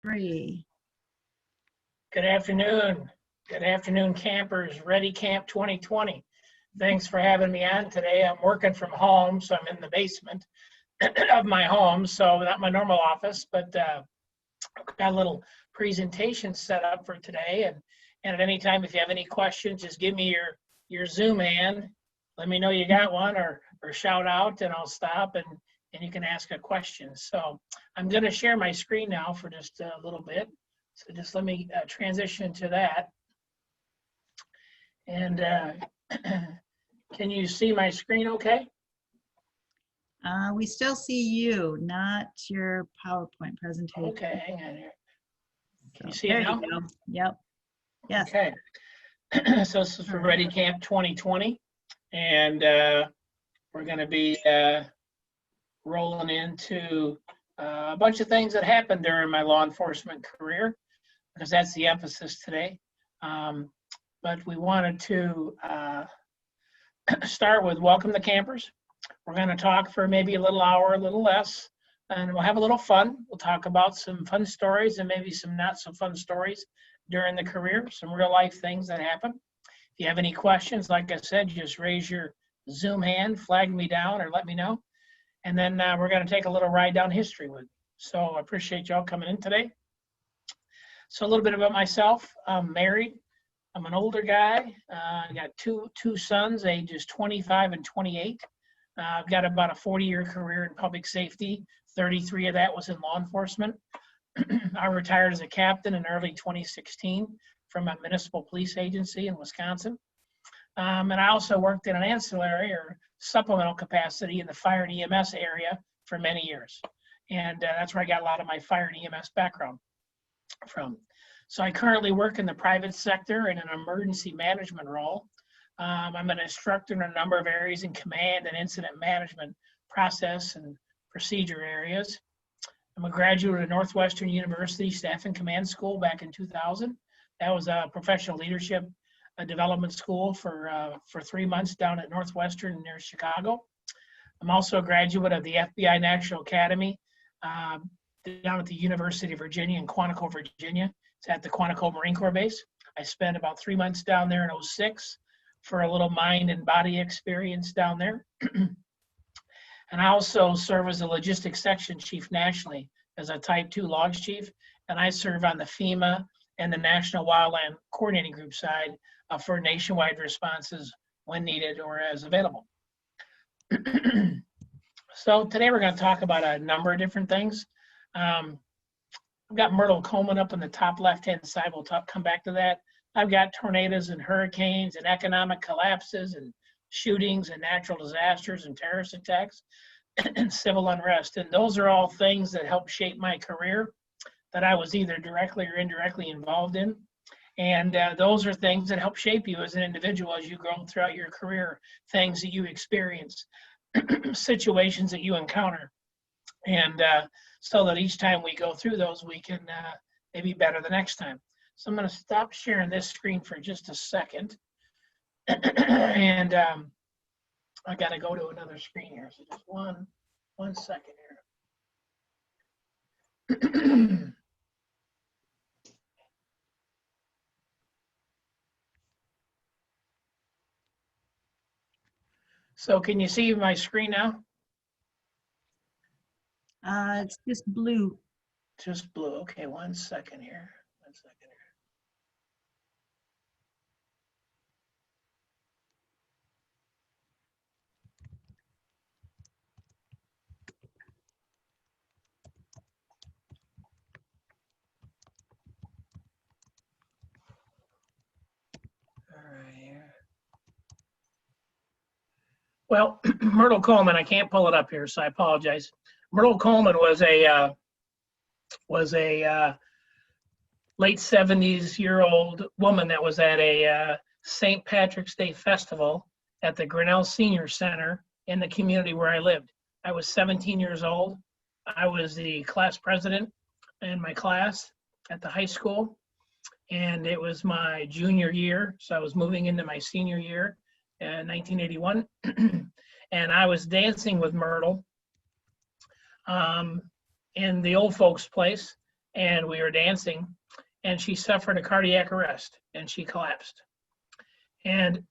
3. Good afternoon. Good afternoon, campers. Ready Camp 2020. Thanks for having me on today. I'm working from home, so I'm in the basement of my home, so not my normal office, but I've got a little presentation set up for today. And at any time, if you have any questions, just give me your Zoom hand. Let me know you got one, or shout out, and I'll stop and you can ask a question. So I'm going to share my screen now for just a little bit. So just let me transition to that. And can you see my screen okay? We still see you, not your PowerPoint presentation. Okay, hang on here. Can you So, see there it now? you go. Yep. Yes. Okay. So this is for Ready Camp 2020. And we're going to be rolling into a bunch of things that happened during my law enforcement career, because that's the emphasis today. But we wanted to start with welcome the campers. We're going to talk for maybe a little hour, a little less, and we'll have a little fun. We'll talk about some fun stories and maybe some not so fun stories during the career, some real life things that happen. If you have any questions, like I said, just raise your Zoom hand, flag me down, or let me know. And then we're going to take a little ride down history with me. So I appreciate y'all coming in today. So a little bit about myself. I'm married. I'm an older guy. I got two sons, ages 25 and 28. I've got about a 40-year career in public safety. 33 of that was in law enforcement. I retired as a captain in early 2016 from a municipal police agency in Wisconsin. And I also worked in an ancillary or supplemental capacity in the fire and EMS area for many years. And that's where I got a lot of my fire and EMS background from. So I currently work in the private sector in an emergency management role. I'm an instructor in a number of areas in command and incident management process and procedure areas. I'm a graduate of Northwestern University Staff and Command School back in 2000. That was a professional leadership development school for 3 months down at Northwestern near Chicago. I'm also a graduate of the FBI National Academy down at the University of Virginia in Quantico, Virginia. It's at the Quantico Marine Corps Base. I spent about 3 months down there in 2006 for a little mind and body experience down there. And I also serve as a logistics section chief nationally as a type 2 logs chief. And I serve on the FEMA and the National Wildland Coordinating Group side for nationwide responses when needed or as available. So today we're going to talk about a number of different things. I've got Myrtle Coleman up on the top left-hand side. We'll come back to that. I've got tornadoes and hurricanes and economic collapses and shootings and natural disasters and terrorist attacks and civil unrest. And those are all things that help shape my career that I was either directly or indirectly involved in. And those are things that help shape you as an individual as you grow throughout your career, things that you experience, situations that you encounter. And so that each time we go through those, we can maybe better the next time. So I'm going to stop sharing this screen for just a second. And I got to go to another screen here. So just one second here. So can you see my screen now? It's just blue. Just blue. Okay, 1 second here. 1 second here. All right here. Well, Myrtle Coleman, I can't pull it up here, so I apologize. Myrtle Coleman was a late 70s-year-old woman that was at a St. Patrick's Day festival at the Grinnell Senior Center in the community where I lived. I was 17 years old. I was the class president in my class at the high school, and it was my junior year, so I was moving into my senior year in 1981, and I was dancing with Myrtle in the old folks' place, and we were dancing, and she suffered a cardiac arrest and she collapsed. And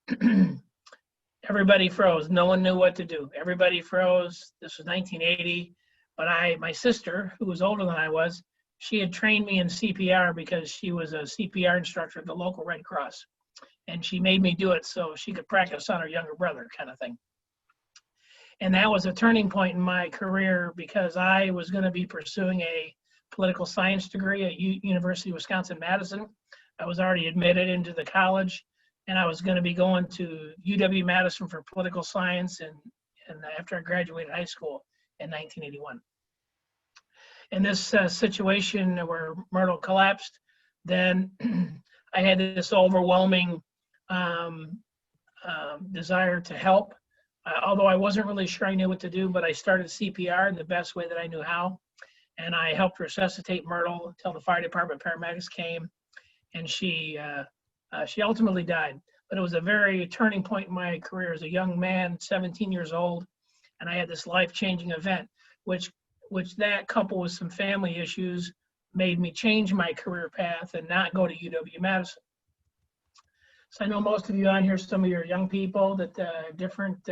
everybody froze. No one knew what to do. Everybody froze. This was 1980. But my sister, who was older than I was, she had trained me in CPR because she was a CPR instructor at the local Red Cross. And she made me do it so she could practice on her younger brother, kind of thing. And that was a turning point in my career because I was going to be pursuing a political science degree at University of Wisconsin-Madison. I was already admitted into the college, and I was going to be going to UW-Madison for political science and after I graduated high school in 1981. In this situation where Myrtle collapsed, then I had this overwhelming desire to help. Although I wasn't really sure I knew what to do, but I started CPR in the best way that I knew how. And I helped resuscitate Myrtle until the fire department paramedics came, and she ultimately died. But it was a very turning point in my career as a young man, 17 years old, and I had this life-changing event, which that coupled with some family issues made me change my career path and not go to UW-Madison. So I know most of you on here, some of your young people that different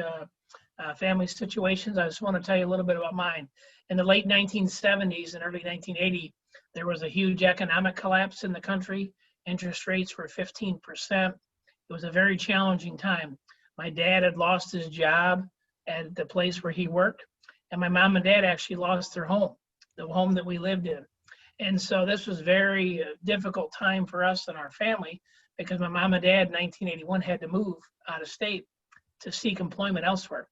family situations. I just want to tell you a little bit about mine. In the late 1970s and early 1980, there was a huge economic collapse in the country. Interest rates were 15%. It was a very challenging time. My dad had lost his job at the place where he worked, and my mom and dad actually lost their home, the home that we lived in. And so this was very difficult time for us and our family because my mom and dad in 1981 had to move out of state to seek employment elsewhere.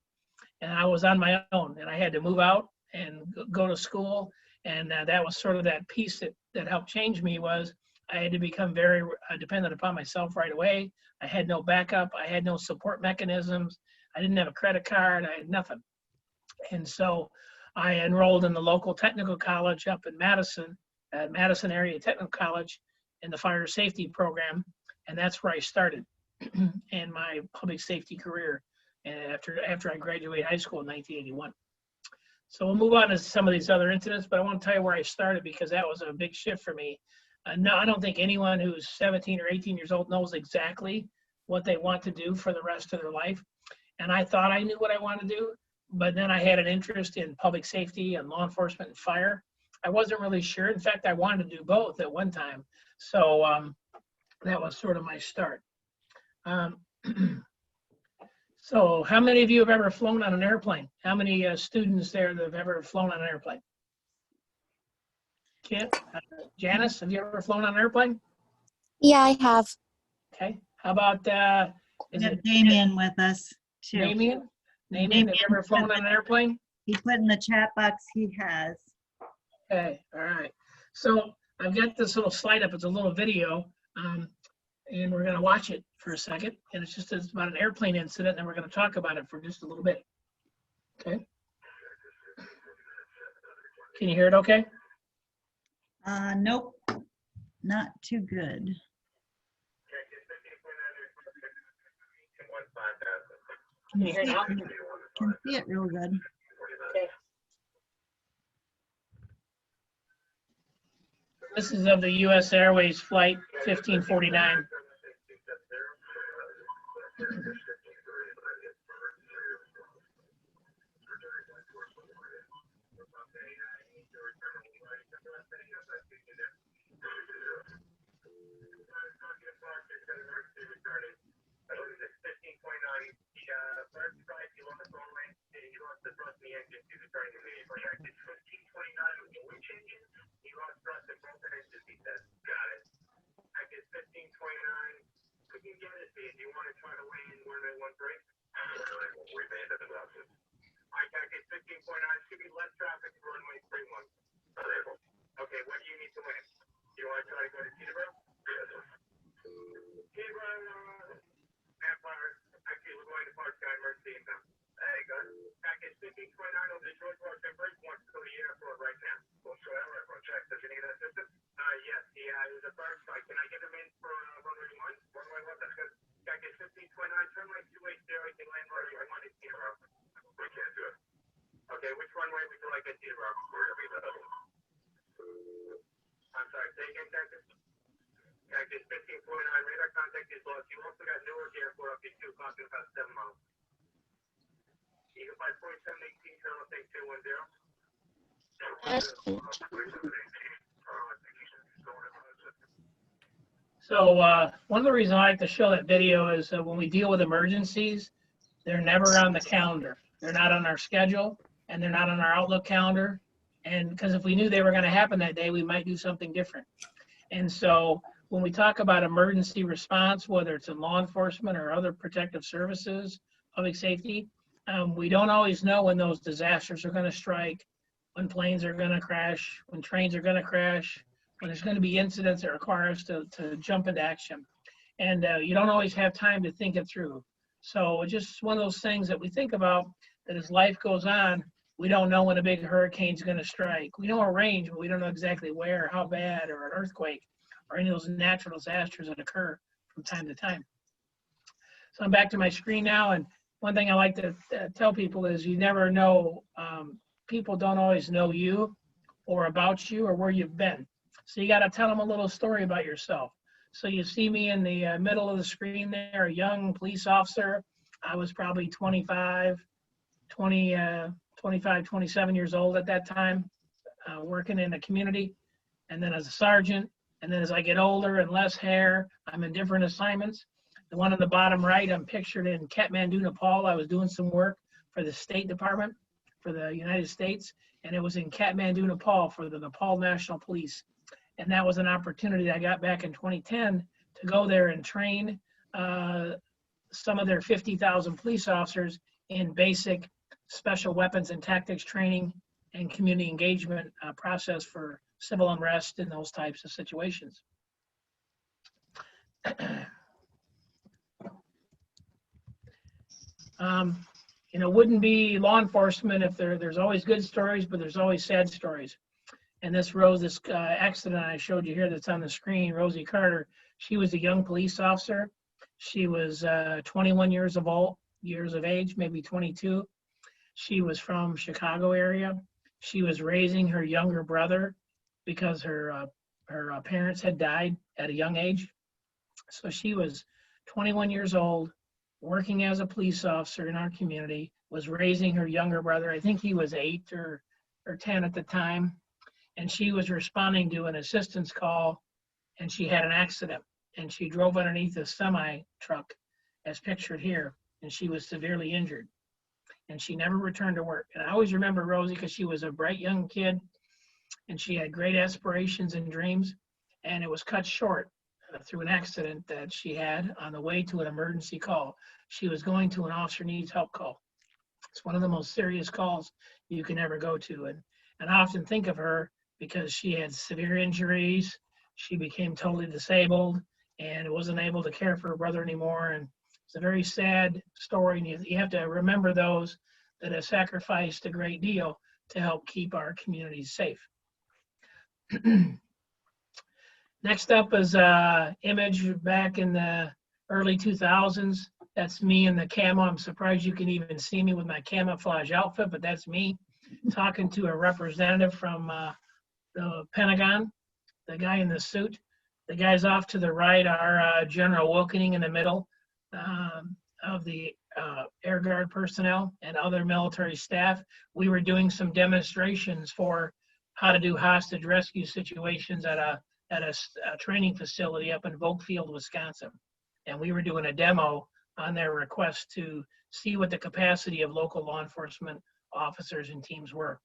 And I was on my own, and I had to move out and go to school. And that was sort of that piece that helped change me. Was I had to become very dependent upon myself right away. I had no backup. I had no support mechanisms. I didn't have a credit card. I had nothing. And so I enrolled in the local technical college up in Madison, Madison Area Technical College, in the fire safety program. And that's where I started in my public safety career after I graduated high school in 1981. So we'll move on to some of these other incidents, but I want to tell you where I started because that was a big shift for me. No, I don't think anyone who's 17 or 18 years old knows exactly what they want to do for the rest of their life. And I thought I knew what I wanted to do, but then I had an interest in public safety and law enforcement and fire. I wasn't really sure. In fact, I wanted to do both at one time. So that was sort of my start. So how many of you have ever flown on an airplane? How many students there that have ever flown on an airplane? Kit, Janice, have you ever flown on an airplane? Yeah, I have. Okay. How about We have Damien with us too. Damien? Damien, have you ever flown on an airplane? He put in the chat box he has. Okay, all right. So I've got this little slide up. It's a little video, and we're going to watch it for a second. And it's about an airplane incident, and we're going to talk about it for just a little bit. Okay. Can you hear it okay? Nope, not too good. Can you hear it now? Can see it real good. Okay. This is of the U.S. Airways Flight 1549. Texas. Texas 1549 radar contact is lost. You also got Newark Airport up to 2 o'clock in about 7 miles. Eagle 54718, channel thing 210. So one of the reasons I like to show that video is when we deal with emergencies, they're never on the calendar. They're not on our schedule, and they're not on our Outlook calendar. And because if we knew they were going to happen that day, we might do something different. And so when we talk about emergency response, whether it's in law enforcement or other protective services, public safety, we don't always know when those disasters are going to strike, when planes are going to crash, when trains are going to crash, when there's going to be incidents that require us to jump into action. And you don't always have time to think it through. So it's just one of those things that we think about, that as life goes on, we don't know when a big hurricane's going to strike. We know a range, but we don't know exactly where, how bad, or an earthquake, or any of those natural disasters that occur from time to time. So I'm back to my screen now, and one thing I like to tell people is you never know, people don't always know you or about you or where you've been. So you got to tell them a little story about yourself. So you see me in the middle of the screen there, a young police officer. I was probably 25, 27 years old at that time, working in the community. And then as a sergeant, and then as I get older and less hair, I'm in different assignments. The one on the bottom right, I'm pictured in Kathmandu, Nepal. I was doing some work for the State Department for the United States, and it was in Kathmandu, Nepal for the Nepal National Police. And that was an opportunity that I got back in 2010 to go there and train some of their 50,000 police officers in basic special weapons and tactics training and community engagement process for civil unrest in those types of situations. You know, wouldn't be law enforcement if there's always good stories, but there's always sad stories. And this accident I showed you here that's on the screen, Rosie Carter, she was a young police officer. She was 21 years of age, maybe 22. She was from Chicago area. She was raising her younger brother because her parents had died at a young age. So she was 21 years old, working as a police officer in our community, was raising her younger brother. I think he was 8 or 10 at the time. And she was responding to an assistance call, and she had an accident. And she drove underneath a semi truck, as pictured here, and she was severely injured. And she never returned to work. And I always remember Rosie because she was a bright young kid, and she had great aspirations and dreams. And it was cut short through an accident that she had on the way to an emergency call. She was going to an officer needs help call. It's one of the most serious calls you can ever go to. And I often think of her because she had severe injuries. She became totally disabled and wasn't able to care for her brother anymore. And it's a very sad story. And you have to remember those that have sacrificed a great deal to help keep our communities safe. Next up is an image back in the early 2000s. That's me in the camo. I'm surprised you can even see me with my camouflage outfit, but that's me talking to a representative from the Pentagon, the guy in the suit. The guys off to the right are General Wilkening in the middle of the Air Guard personnel and other military staff. We were doing some demonstrations for how to do hostage rescue situations at a training facility up in Volkfield, Wisconsin. And we were doing a demo on their request to see what the capacity of local law enforcement officers and teams were.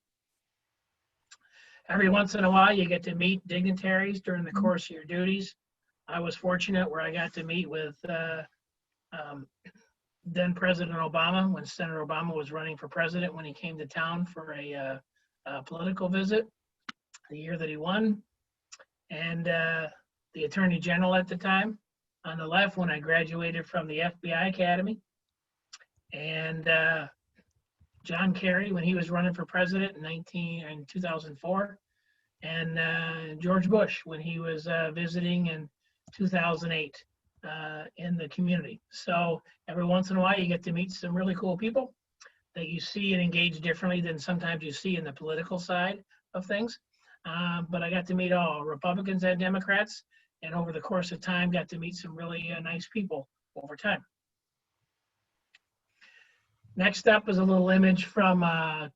Every once in a while, you get to meet dignitaries during the course of your duties. I was fortunate where I got to meet with then President Obama when Senator Obama was running for president, when he came to town for a political visit the year that he won, and the Attorney General at the time on the left when I graduated from the FBI Academy, and John Kerry when he was running for president in 2004, and George Bush when he was visiting in 2008 in the community. So every once in a while you get to meet some really cool people that you see and engage differently than sometimes you see in the political side of things. but I got to meet all Republicans and Democrats, and over the course of time, got to meet some really nice people over time. Next up is a little image from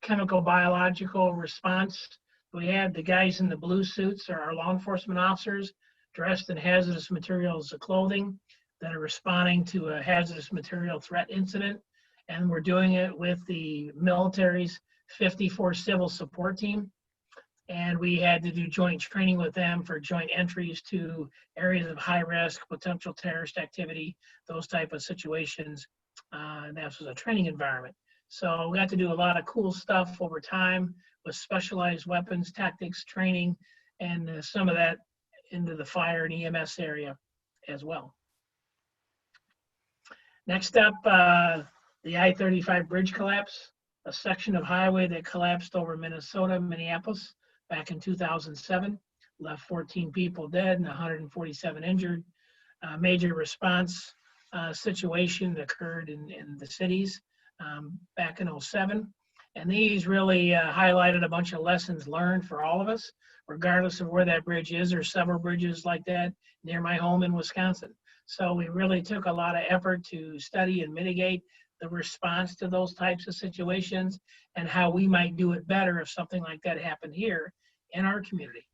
chemical biological response. We had the guys in the blue suits are our law enforcement officers dressed in hazardous materials clothing that are responding to a hazardous material threat incident. And we're doing it with the military's 54 Civil Support Team. And we had to do joint training with them for joint entries to areas of high risk, potential terrorist activity, those type of situations. And that was a training environment. So we got to do a lot of cool stuff over time with specialized weapons, tactics, training, and some of that into the fire and EMS area as well. Next up, the I-35 bridge collapse, a section of highway that collapsed over Minnesota, Minneapolis back in 2007, left 14 people dead and 147 injured. Major response situation that occurred in the cities back in 07. And these really highlighted a bunch of lessons learned for all of us, regardless of where that bridge is. There's several bridges like that near my home in Wisconsin. So we really took a lot of effort to study and mitigate the response to those types of situations and how we might do it better if something like that happened here in our community.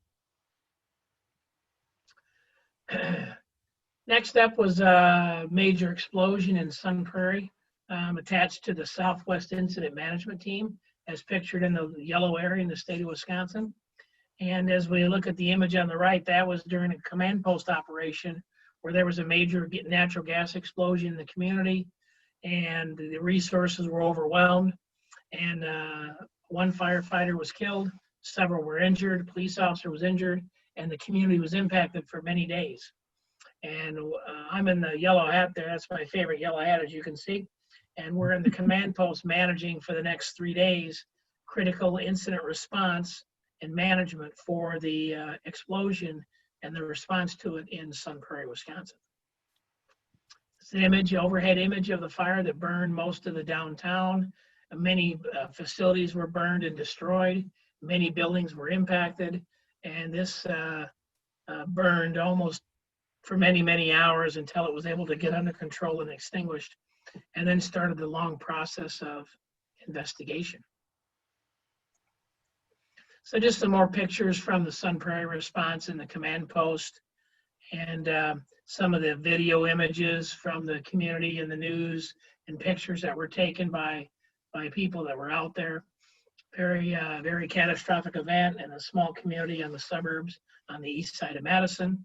Next up was a major explosion in Sun Prairie, attached to the Southwest Incident Management Team, as pictured in the yellow area in the state of Wisconsin. And as we look at the image on the right, that was during a command post operation where there was a major natural gas explosion in the community and the resources were overwhelmed. And one firefighter was killed, several were injured, a police officer was injured, and the community was impacted for many days. And I'm in the yellow hat there. That's my favorite yellow hat, as you can see. And we're in the command post managing for the next 3 days, critical incident response and management for the explosion and the response to it in Sun Prairie, Wisconsin. It's an image, overhead image of the fire that burned most of the downtown. Many facilities were burned and destroyed. Many buildings were impacted. And this burned almost for many, many hours until it was able to get under control and extinguished, and then started the long process of investigation. So just some more pictures from the Sun Prairie response in the command post, and some of the video images from the community and the news and pictures that were taken by people that were out there. Very catastrophic event in a small community in the suburbs on the east side of Madison.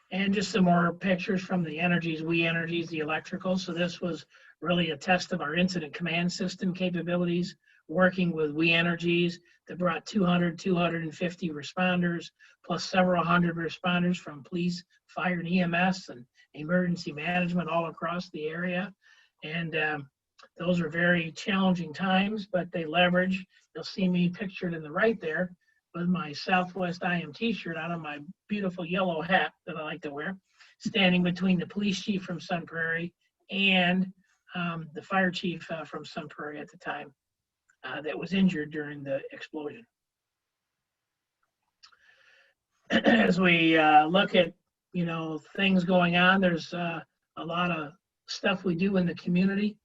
And just some more pictures from the energies, the electrical. So this was really a test of our incident command system capabilities, working with We Energies that brought 250 responders, plus several hundred responders from police, fire, and EMS, and emergency management all across the area. And those are very challenging times, but they leverage, you'll see me pictured in the right there, with my Southwest IM t-shirt on and my beautiful yellow hat that I like to wear, standing between the police chief from Sun Prairie and the fire chief from Sun Prairie at the time that was injured during the explosion. As we look at, things going on, there's a lot of stuff we do in the community,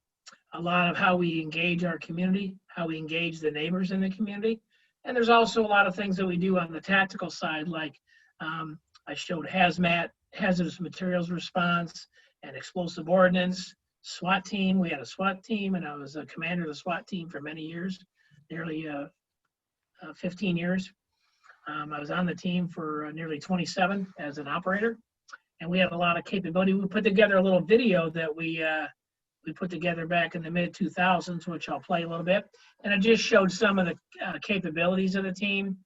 a lot of how we engage our community, how we engage the neighbors in the community. And there's also a lot of things that we do on the tactical side, like I showed hazmat, hazardous materials response, and explosive ordnance, SWAT team. We had a SWAT team, and I was a commander of the SWAT team for many years, nearly 15 years. I was on the team for nearly 27 as an operator, and we had a lot of capability. We put together a little video that we put together back in the mid-2000s, which I'll play a little bit. And it just showed some of the capabilities of the team.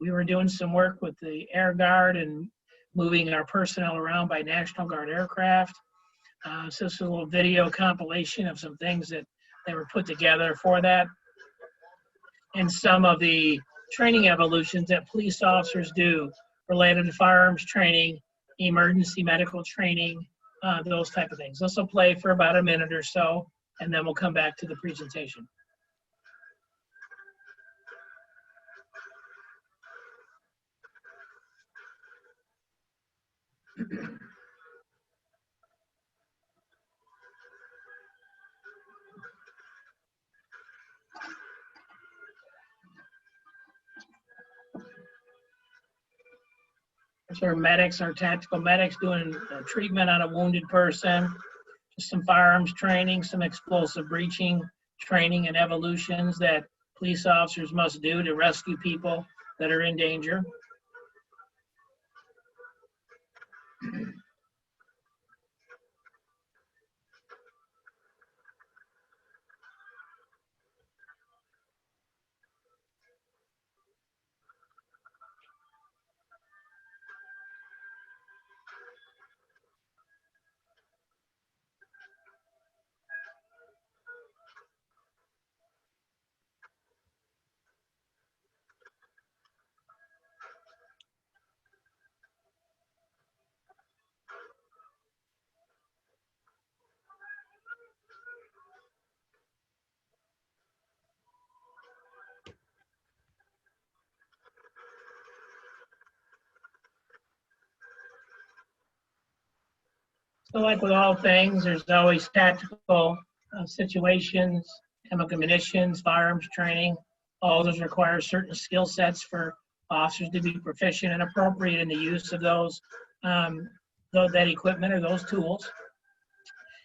We were doing some work with the Air Guard and moving our personnel around by National Guard aircraft. So it's a little video compilation of some things that they were put together for that. And some of the training evolutions that police officers do related to firearms training, emergency medical training, those type of things. This will play for about a minute or so, and then we'll come back to the presentation. There's our medics, our tactical medics doing treatment on a wounded person, just some firearms training, some explosive breaching training and evolutions that police officers must do to rescue people that are in danger. So like with all things, there's always tactical situations, chemical munitions, firearms training. All those require certain skill sets for officers to be proficient and appropriate in the use of those, that equipment or those tools.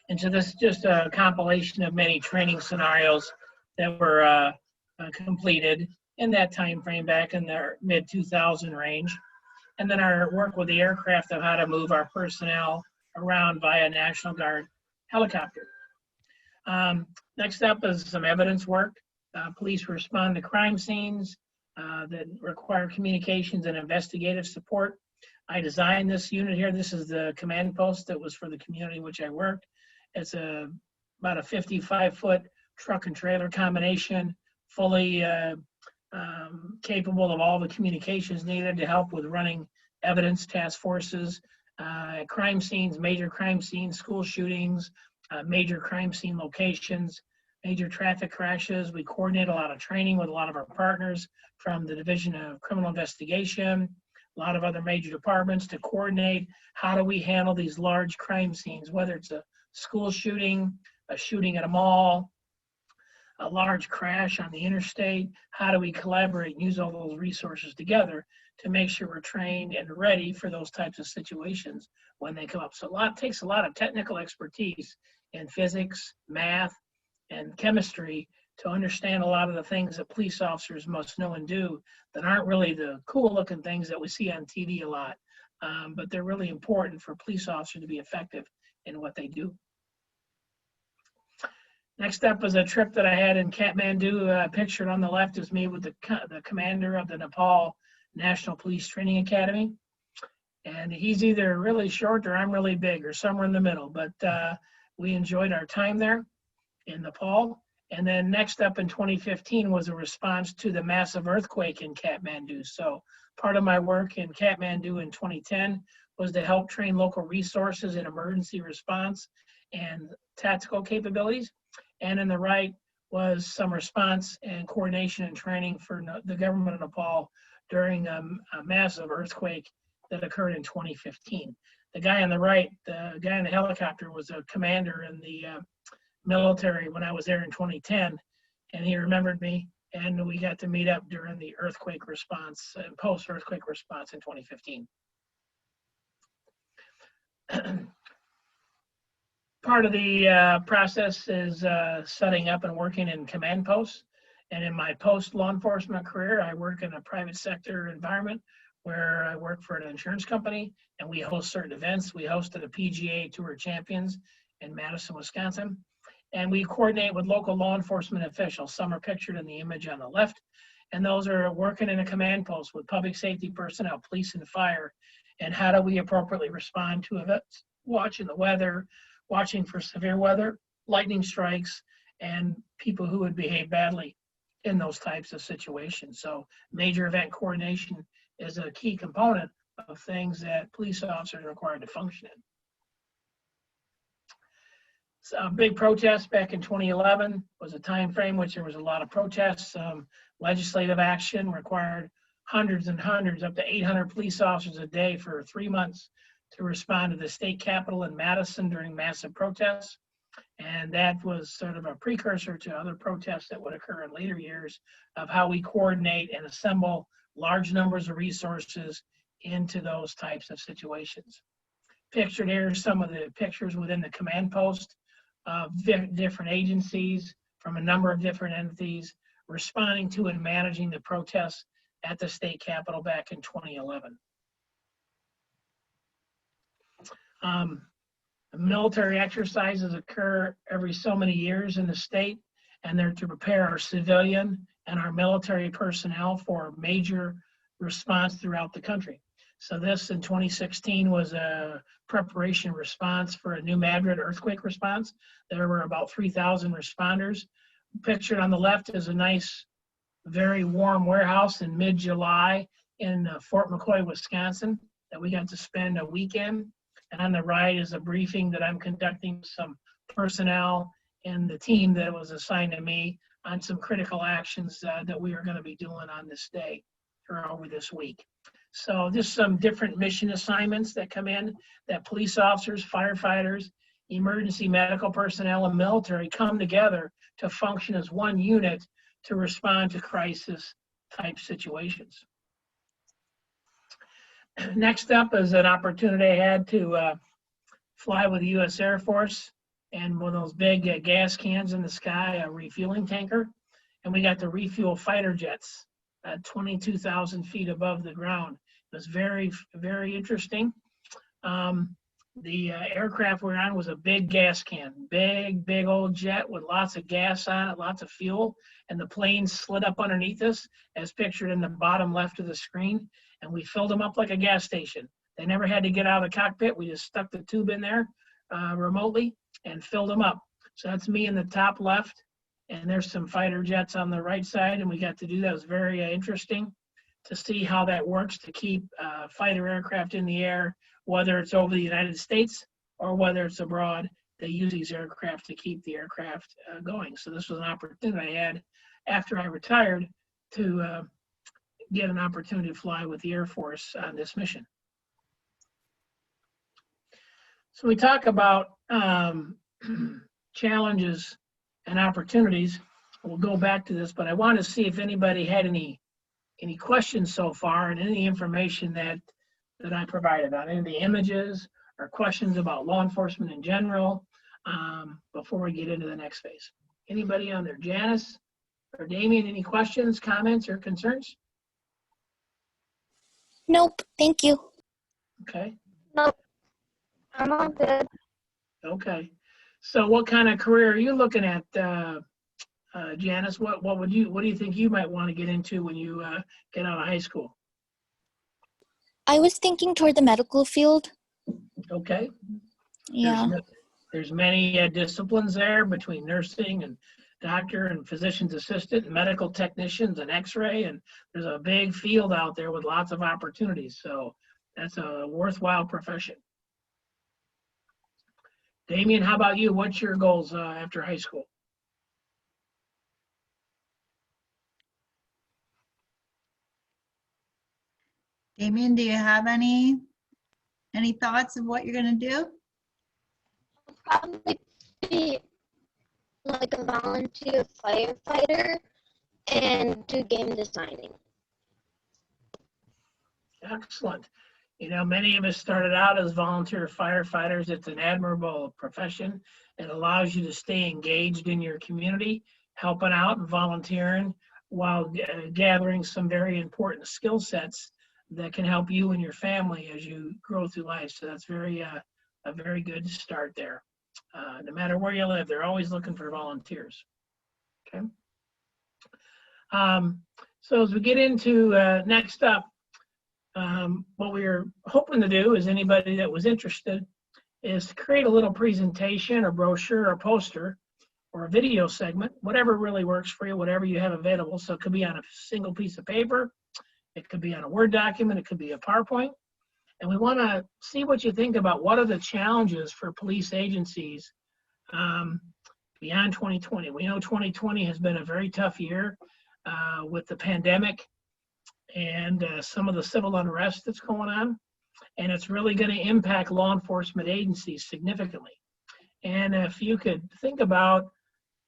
And so this is just a compilation of many training scenarios that were completed in that time frame back in the mid-2000 range. And then our work with the aircraft of how to move our personnel around via National Guard helicopter. Next up is some evidence work. Police respond to crime scenes that require communications and investigative support. I designed this unit here. This is the command post that was for the community in which I worked. It's about a 55-foot truck and trailer combination, fully capable of all the communications needed to help with running evidence task forces, crime scenes, major crime scenes, school shootings, major crime scene locations, major traffic crashes. We coordinate a lot of training with a lot of our partners from the Division of Criminal Investigation, a lot of other major departments to coordinate how do we handle these large crime scenes, whether it's a school shooting, a shooting at a mall, a large crash on the interstate. How do we collaborate and use all those resources together to make sure we're trained and ready for those types of situations when they come up? So takes a lot of technical expertise in physics, math, and chemistry to understand a lot of the things that police officers must know and do that aren't really the cool looking things that we see on TV a lot, but they're really important for police officers to be effective in what they do. Next up is a trip that I had in Kathmandu. Pictured on the left is me with the commander of the Nepal National Police Training Academy. And he's either really short or I'm really big or somewhere in the middle. But we enjoyed our time there in Nepal. And then next up in 2015 was a response to the massive earthquake in Kathmandu. So part of my work in Kathmandu in 2010 was to help train local resources in emergency response and tactical capabilities. And in the right was some response and coordination and training for the government of Nepal during a massive earthquake that occurred in 2015. The guy on the right, the guy in the helicopter, was a commander in the military when I was there in 2010, and he remembered me, and we got to meet up during the earthquake response and post-earthquake response in 2015. Part of the process is setting up and working in command posts. And in my post-law enforcement career, I work in a private sector environment where I work for an insurance company and we host certain events. We hosted a PGA Tour Champions in Madison, Wisconsin. And we coordinate with local law enforcement officials. Some are pictured in the image on the left. And those are working in a command post with public safety personnel, police and fire. And how do we appropriately respond to events? Watching the weather, watching for severe weather, lightning strikes, and people who would behave badly in those types of situations. So major event coordination is a key component of things that police officers are required to function in. So a big protest back in 2011 was a time frame which there was a lot of protests. Legislative action required hundreds and hundreds, up to 800 police officers a day for 3 months to respond to the state capitol in Madison during massive protests. And that was sort of a precursor to other protests that would occur in later years of how we coordinate and assemble large numbers of resources into those types of situations. Pictured here are some of the pictures within the command post of different agencies from a number of different entities responding to and managing the protests at the state capitol back in 2011. Military exercises occur every so many years in the state, and they're to prepare our civilian and our military personnel for major response throughout the country. So this in 2016 was a preparation response for a New Madrid earthquake response. There were about 3,000 responders. Pictured on the left is a nice, very warm warehouse in mid-July in Fort McCoy, Wisconsin, that we got to spend a weekend. And on the right is a briefing that I'm conducting with some personnel and the team that was assigned to me on some critical actions that we are going to be doing on this day or over this week. So just some different mission assignments that come in that police officers, firefighters, emergency medical personnel, and military come together to function as one unit to respond to crisis type situations. Next up is an opportunity I had to fly with the U.S. Air Force and one of those big gas cans in the sky, a refueling tanker. And we got to refuel fighter jets at 22,000 feet above the ground. It was very, very interesting. The aircraft we're on was a big gas can, big old jet with lots of gas on it, lots of fuel. And the plane slid up underneath us as pictured in the bottom left of the screen. And we filled them up like a gas station. They never had to get out of the cockpit. We just stuck the tube in there remotely and filled them up. So that's me in the top left. And there's some fighter jets on the right side. And we got to do that. It was very interesting to see how that works to keep fighter aircraft in the air, whether it's over the United States or whether it's abroad. They use these aircraft to keep the aircraft going. So this was an opportunity I had after I retired to get an opportunity to fly with the Air Force on this mission. So we talk about challenges and opportunities. We'll go back to this, but I want to see if anybody had any questions so far and any information that I provided on any of the images or questions about law enforcement in general before we get into the next phase. Anybody on there? Janice or Damien, any questions, comments, or concerns? Nope, thank you. Okay. Nope. I'm all good. Okay. So what kind of career are you looking at, Janice? What do you think you might want to get into when you get out of high school? I was thinking toward the medical field. Okay. Yeah. There's many disciplines there between nursing and doctor and physician's assistant and medical technicians and x-ray, and there's a big field out there with lots of opportunities. So that's a worthwhile profession. Damien, how about you? What's your goals after high school? Damien, do you have any thoughts of what you're going to do? Probably be like a volunteer firefighter and do game designing. Excellent. You know, many of us started out as volunteer firefighters. It's an admirable profession. It allows you to stay engaged in your community, helping out and volunteering while gathering some very important skill sets that can help you and your family as you grow through life. So that's a very good start there. No matter where you live, they're always looking for volunteers. Okay. So as we get into next up, what we are hoping to do is anybody that was interested is to create a little presentation or brochure or poster or a video segment, whatever really works for you, whatever you have available. So it could be on a single piece of paper, it could be on a Word document, it could be a PowerPoint. And we want to see what you think about what are the challenges for police agencies beyond 2020. We know 2020 has been a very tough year with the pandemic and some of the civil unrest that's going on. and it's really going to impact law enforcement agencies significantly. And if you could think about,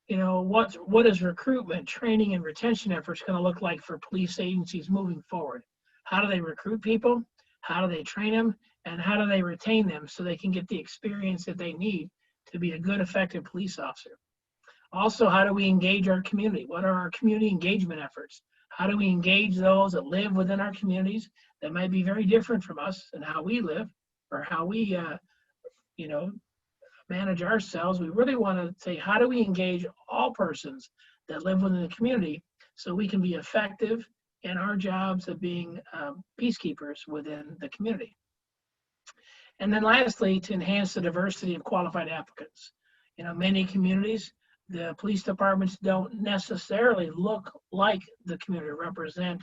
what is recruitment, training, and retention efforts going to look like for police agencies moving forward? How do they recruit people? How do they train them? And how do they retain them so they can get the experience that they need to be a good, effective police officer? Also, how do we engage our community? What are our community engagement efforts? How do we engage those that live within our communities that might be very different from us and how we live or how we, manage ourselves? We really want to say, how do we engage all persons that live within the community so we can be effective in our jobs of being peacekeepers within the community? And then lastly, to enhance the diversity of qualified applicants. Many communities, the police departments don't necessarily look like the community, represent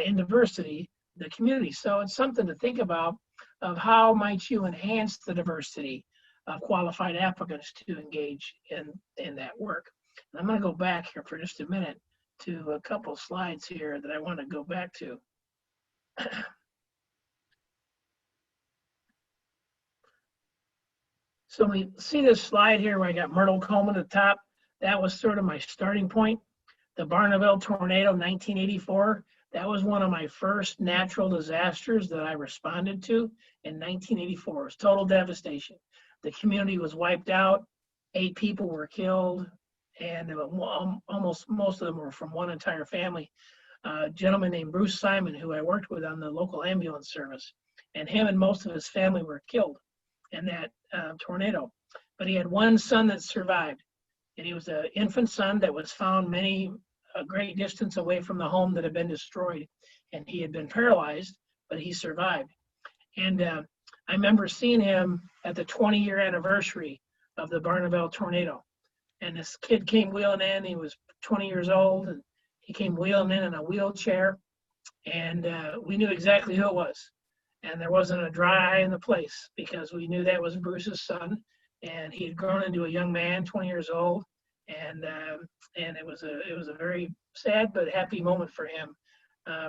in diversity the community. So it's something to think about of how might you enhance the diversity of qualified applicants to engage in that work. And I'm going to go back here for just a minute to a couple slides here that I want to go back to. So we see this slide here where I got Myrtle Comb at the top. That was sort of my starting point. The Barneville tornado, 1984, that was one of my first natural disasters that I responded to in 1984. It was total devastation. The community was wiped out. 8 people were killed, and almost most of them were from one entire family. A gentleman named Bruce Simon, who I worked with on the local ambulance service, and him and most of his family were killed in that tornado. But he had one son that survived, and he was an infant son that was found a great distance away from the home that had been destroyed, and he had been paralyzed, but he survived. And I remember seeing him at the 20-year anniversary of the Barneville tornado. And this kid came wheeling in. He was 20 years old, and he came wheeling in a wheelchair. And we knew exactly who it was. And there wasn't a dry eye in the place because we knew that was Bruce's son. And he had grown into a young man, 20 years old. And it was a very sad but happy moment for him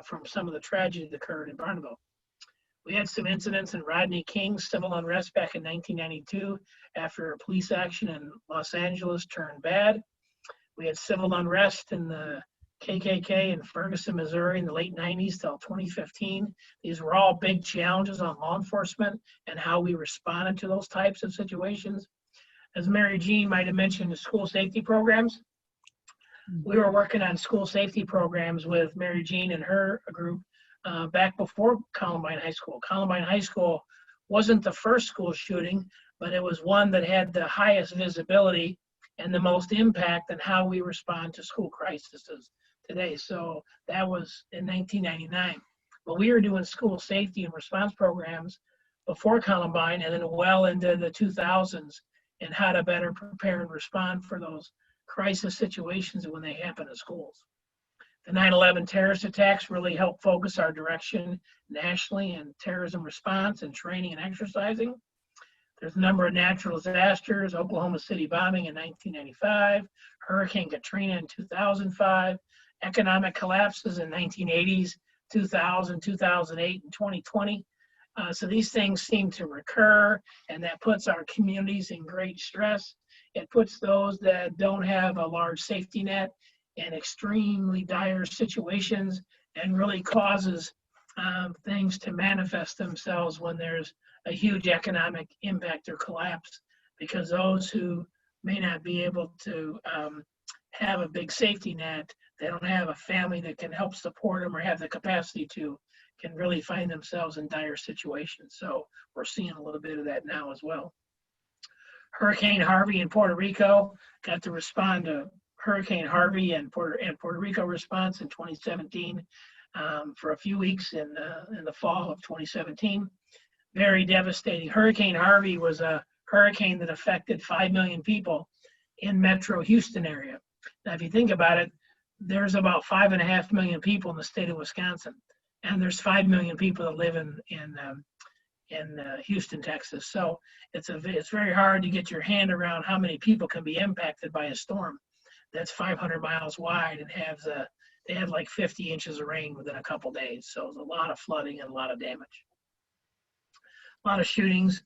from some of the tragedy that occurred in Barneville. We had some incidents in Rodney King's civil unrest back in 1992 after a police action in Los Angeles turned bad. We had civil unrest in the KKK in Ferguson, Missouri in the late 90s till 2015. These were all big challenges on law enforcement and how we responded to those types of situations. As Mary Jean might have mentioned, the school safety programs. We were working on school safety programs with Mary Jean and her group back before Columbine High School. Columbine High School wasn't the first school shooting, but it was one that had the highest visibility and the most impact on how we respond to school crises today. So that was in 1999. But we were doing school safety and response programs before Columbine and then well into the 2000s and how to better prepare and respond for those crisis situations when they happen in schools. The 9/11 terrorist attacks really helped focus our direction nationally in terrorism response and training and exercising. There's a number of natural disasters, Oklahoma City bombing in 1995, Hurricane Katrina in 2005, economic collapses in 1980s, 2000, 2008, and 2020. So these things seem to recur, and that puts our communities in great stress. It puts those that don't have a large safety net in extremely dire situations and really causes things to manifest themselves when there's a huge economic impact or collapse, because those who may not be able to have a big safety net, they don't have a family that can help support them or have the capacity to, can really find themselves in dire situations. So we're seeing a little bit of that now as well. Hurricane Harvey in Puerto Rico, got to respond to Hurricane Harvey and Puerto Rico response in 2017 for a few weeks in the fall of 2017. Very devastating. Hurricane Harvey was a hurricane that affected 5 million people in Metro Houston area. Now, if you think about it, there's about 5.5 million people in the state of Wisconsin, and there's 5 million people that live in Houston, Texas. So it's very hard to get your hand around how many people can be impacted by a storm that's 500 miles wide and they had like 50 inches of rain within a couple days. So it was a lot of flooding and a lot of damage. a lot of shootings.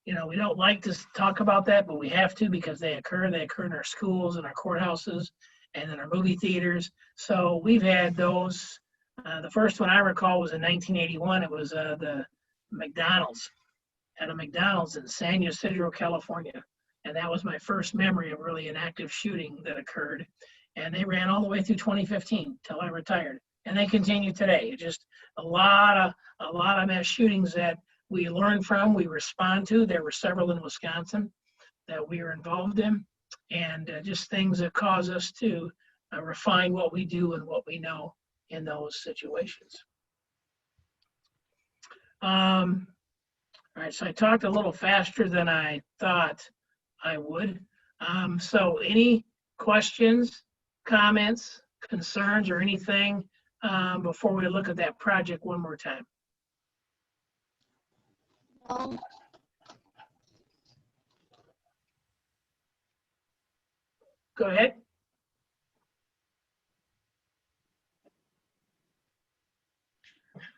You know, we don't like to talk about that, but we have to because they occur. They occur in our schools and our courthouses and in our movie theaters. So we've had those. The first one I recall was in 1981. It was the McDonald's, at a McDonald's in San Ysidro, California. And that was my first memory of really an active shooting that occurred. And they ran all the way through 2015 till I retired. And they continue today. Just a lot of mass shootings that we learn from, we respond to. There were several in Wisconsin that we were involved in, and just things that cause us to refine what we do and what we know in those situations. All right, so I talked a little faster than I thought I would. So any questions, comments, concerns, or anything before we look at that project one more time? Go ahead.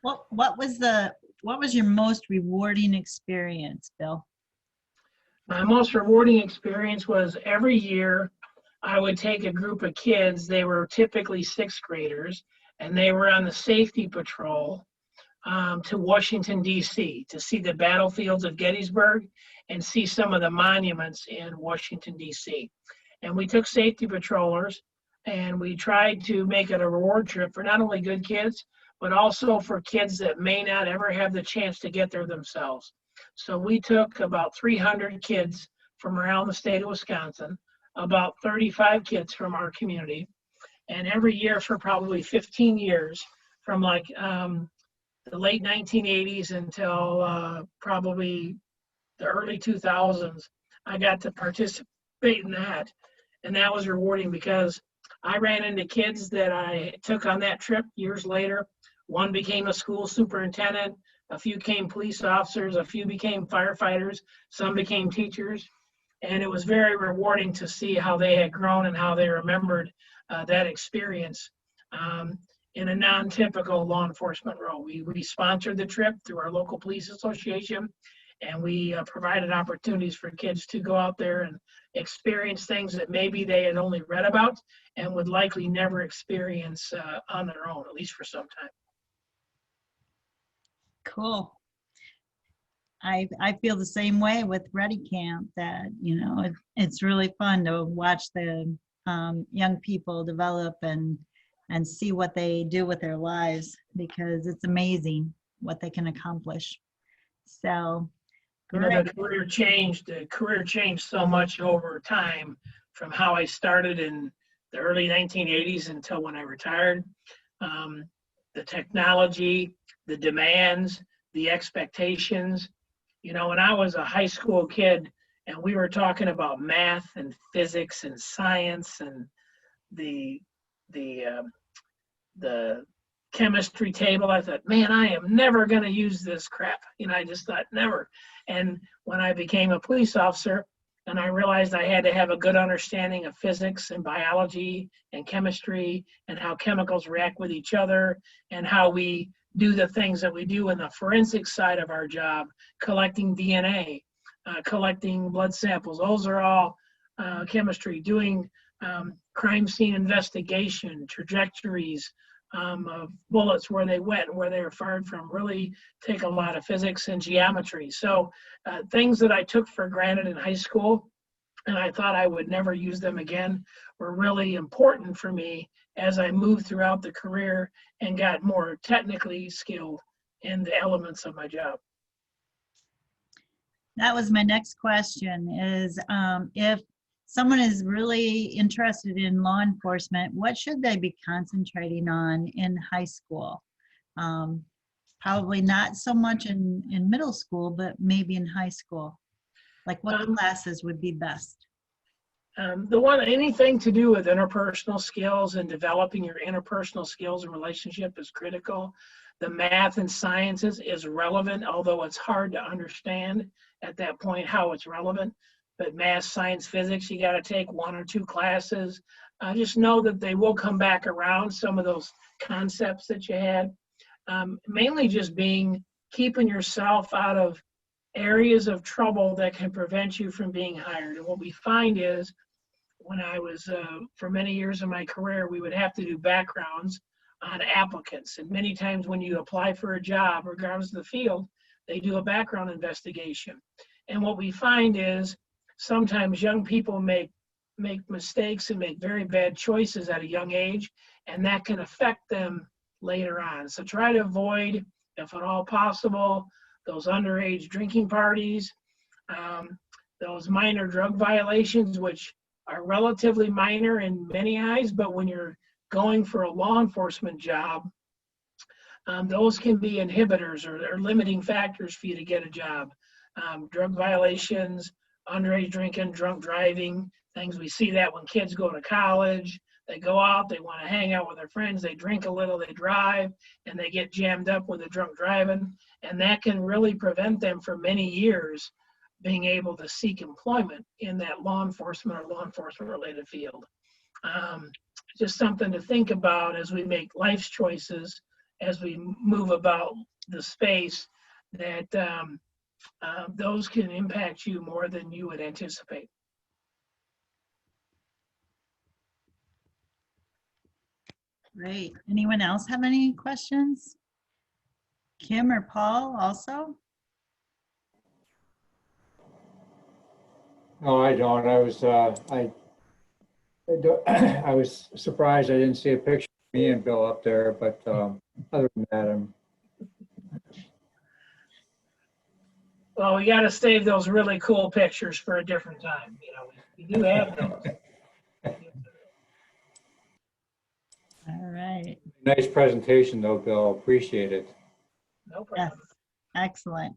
What was your most rewarding experience, Bill? My most rewarding experience was every year I would take a group of kids, they were typically sixth graders, and they were on the safety patrol to Washington, D.C. to see the battlefields of Gettysburg and see some of the monuments in Washington, D.C. And we took safety patrollers and we tried to make it a reward trip for not only good kids, but also for kids that may not ever have the chance to get there themselves. So we took about 300 kids from around the state of Wisconsin, about 35 kids from our community, and every year for probably 15 years, from like the late 1980s until probably the early 2000s, I got to participate in that. And that was rewarding because I ran into kids that I took on that trip years later. One became a school superintendent, a few became police officers, a few became firefighters, some became teachers. And it was very rewarding to see how they had grown and how they remembered that experience in a non-typical law enforcement role. We sponsored the trip through our local police association, and we provided opportunities for kids to go out there and experience things that maybe they had only read about and would likely never experience on their own, at least for some time. Cool. I feel the same way with Ready Camp, that, you know, it's really fun to watch the young people develop and see what they do with their lives, because it's amazing what they can accomplish. So, You know, great. the career changed so much over time from how I started in the early 1980s until when I retired. The technology, the demands, the expectations. You know, when I was a high school kid and we were talking about math and physics and science and the chemistry table, I thought, man, I am never going to use this crap. You know, I just thought never. And when I became a police officer and I realized I had to have a good understanding of physics and biology and chemistry and how chemicals react with each other and how we do the things that we do in the forensic side of our job, collecting DNA, collecting blood samples. Those are all chemistry, doing crime scene investigation, trajectories of bullets, where they went and where they were fired from, really take a lot of physics and geometry. So things that I took for granted in high school and I thought I would never use them again were really important for me as I moved throughout the career and got more technically skilled in the elements of my job. That was my next question, is if someone is really interested in law enforcement, what should they be concentrating on in high school? Probably not so much in middle school, but maybe in high school. Like what classes would be best? Anything to do with interpersonal skills and developing your interpersonal skills and relationship is critical. The math and sciences is relevant, although it's hard to understand at that point how it's relevant. But math, science, physics, you got to take 1 or 2 classes. Just know that they will come back around, some of those concepts that you had. Mainly just keeping yourself out of areas of trouble that can prevent you from being hired. And what we find is, when I was, for many years of my career, we would have to do backgrounds on applicants. And many times when you apply for a job, regardless of the field, they do a background investigation. And what we find is sometimes young people make mistakes and make very bad choices at a young age, and that can affect them later on. So try to avoid, if at all possible, those underage drinking parties, those minor drug violations, which are relatively minor in many eyes, but when you're going for a law enforcement job, those can be inhibitors or limiting factors for you to get a job. Drug violations, underage drinking, drunk driving, things. We see that when kids go to college, they go out, they want to hang out with their friends, they drink a little, they drive, and they get jammed up with the drunk driving. And that can really prevent them for many years being able to seek employment in that law enforcement or law enforcement related field. Just something to think about as we make life's choices, as we move about the space, that those can impact you more than you would anticipate. Great. Anyone else have any questions? Kim or Paul also? No, I don't. I was surprised I didn't see a picture of me and Bill up there, but other than that, I'm. Well, we got to save those really cool pictures for a different time. You know, we do have those. All right. Nice presentation though, Bill. Appreciate it. No problem. Yes. Excellent.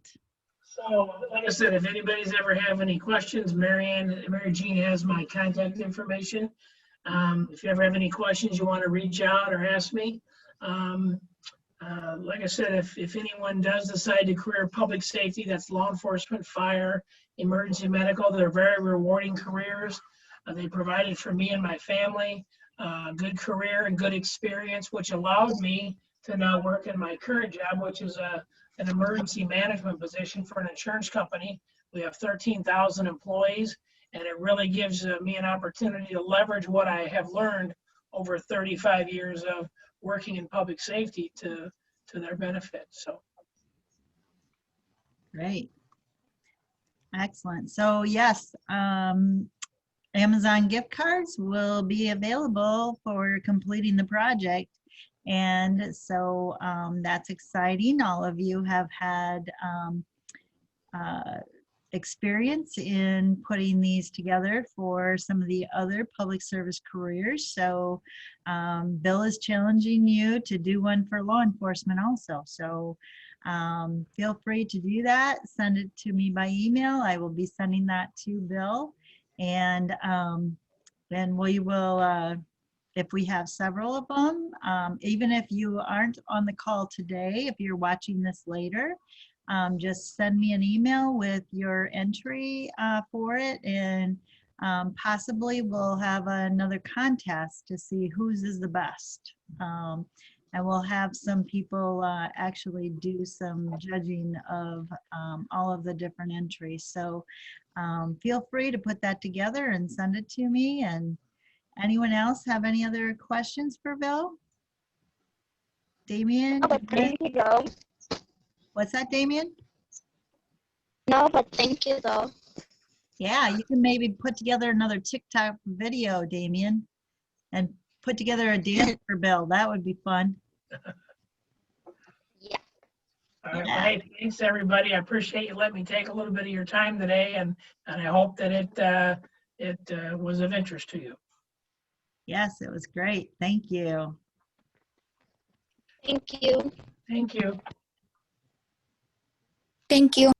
So, like I said, if anybody's ever have any questions, Mary Jean has my contact information. If you ever have any questions you want to reach out or ask me. Like I said, if anyone does decide to career public safety, that's law enforcement, fire, emergency medical, they're very rewarding careers. They provided for me and my family good career and good experience, which allowed me to now work in my current job, which is an emergency management position for an insurance company. We have 13,000 employees, and it really gives me an opportunity to leverage what I have learned over 35 years of working in public safety to their benefit. So. Great. Excellent. So yes, Amazon gift cards will be available for completing the project. And so that's exciting. All of you have had experience in putting these together for some of the other public service careers. So Bill is challenging you to do one for law enforcement also. So feel free to do that. Send it to me by email. I will be sending that to Bill. And then we will, if we have several of them, even if you aren't on the call today, if you're watching this later, just send me an email with your entry for it, and possibly we'll have another contest to see whose is the best. And we'll have some people actually do some judging of all of the different entries. So feel free to put that together and send it to me. And anyone else have any other questions for Bill? Damien? No, but thank you though. What's that, Damien? No, but thank you though. Yeah, you can maybe put together another TikTok video, Damien, and put together a dance for Bill. That would be fun. Yeah. All right. Well, hey, thanks everybody. I appreciate you letting me take a little bit of your time today, and I hope that it was of interest to you. Yes, it was great. Thank you. Thank you. Thank you. Thank you.